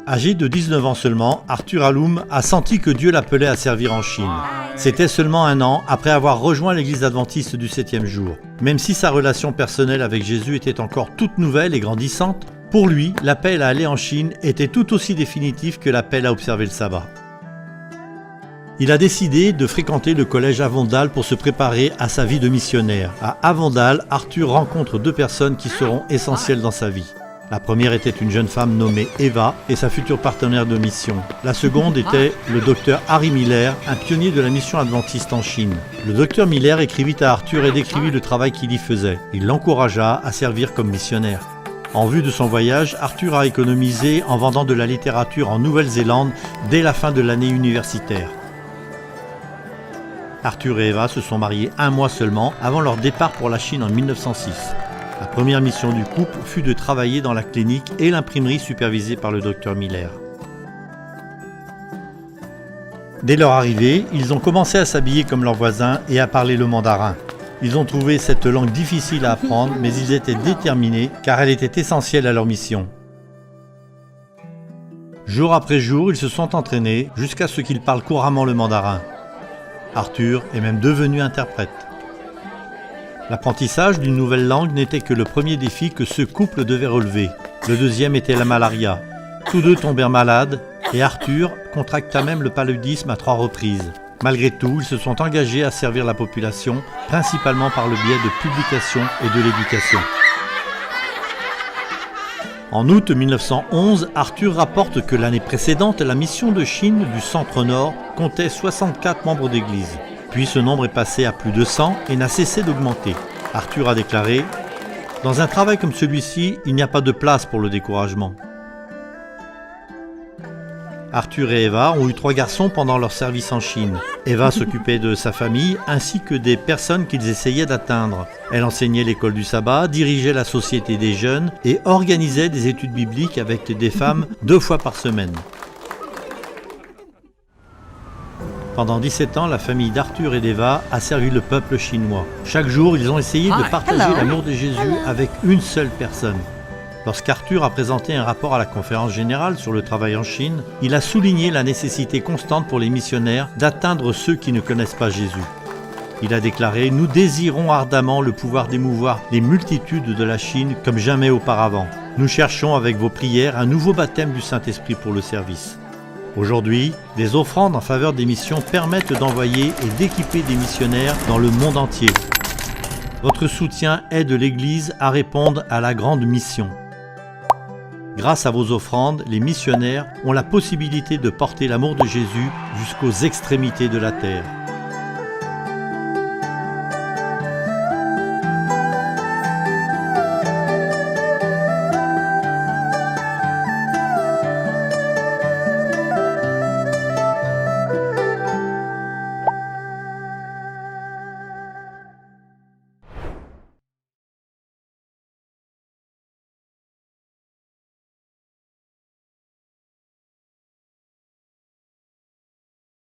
Âgé de 19 ans seulement, Arthur Allum a senti que Dieu l'appelait à servir en Chine. C'était seulement 1 an après avoir rejoint l'église adventiste du 7e jour. Même si sa relation personnelle avec Jésus était encore toute nouvelle et grandissante, pour lui, l'appel à aller en Chine était tout aussi définitif que l'appel à observer le sabbat. Il a décidé de fréquenter le collège Avondale pour se préparer à sa vie de missionnaire. À Avondale, Arthur rencontre 2 personnes qui seront essentielles dans sa vie. La première était une jeune femme nommée Eva et sa future partenaire de mission. La seconde était le docteur Harry Miller, un pionnier de la mission adventiste en Chine. Le docteur Miller écrivit à Arthur et décrivit le travail qu'il y faisait. Il l'encouragea à servir comme missionnaire. En vue de son voyage, Arthur a économisé en vendant de la littérature en Nouvelle-Zélande dès la fin de l'année universitaire. Arthur et Eva se sont mariés 1 mois seulement avant leur départ pour la Chine en 1906. La première mission du couple fut de travailler dans la clinique et l'imprimerie supervisée par le docteur Miller. Dès leur arrivée, ils ont commencé à s'habiller comme leurs voisins et à parler le mandarin. Ils ont trouvé cette langue difficile à apprendre, mais ils étaient déterminés car elle était essentielle à leur mission. Jour après jour, ils se sont entraînés jusqu'à ce qu'ils parlent couramment le mandarin. Arthur est même devenu interprète. L'apprentissage d'une nouvelle langue n'était que le premier défi que ce couple devait relever. Le deuxième était la malaria. Tous 2 tombèrent malades et Arthur contracta même le paludisme à 3 reprises. Malgré tout, ils se sont engagés à servir la population, principalement par le biais de publications et de l'éducation. En août 1911, Arthur rapporte que l'année précédente, la mission de Chine du Centre-Nord comptait 64 membres d'église. Puis ce nombre est passé à plus de 100 et n'a cessé d'augmenter. Arthur a déclaré « Dans un travail comme celui-ci, il n'y a pas de place pour le découragement. » Arthur et Eva ont eu 3 garçons pendant leur service en Chine. Eva s'occupait de sa famille ainsi que des personnes qu'ils essayaient d'atteindre. Elle enseignait l'école du sabbat, dirigeait la société des jeunes et organisait des études bibliques avec des femmes 2 fois par semaine. Pendant 17 ans, la famille d'Arthur et d'Eva a servi le peuple chinois. Chaque jour, ils ont essayé de partager l'amour de Jésus avec une seule personne. Lorsqu'Arthur a présenté un rapport à la conférence générale sur le travail en Chine, il a souligné la nécessité constante pour les missionnaires d'atteindre ceux qui ne connaissent pas Jésus. Il a déclaré « Nous désirons ardemment le pouvoir d'émouvoir les multitudes de la Chine comme jamais auparavant. Nous cherchons avec vos prières un nouveau baptême du Saint-Esprit pour le service. » Aujourd'hui, des offrandes en faveur des missions permettent d'envoyer et d'équiper des missionnaires dans le monde entier. Votre soutien aide l'Église à répondre à la grande mission. Grâce à vos offrandes, les missionnaires ont la possibilité de porter l'amour de Jésus jusqu'aux extrémités de la terre.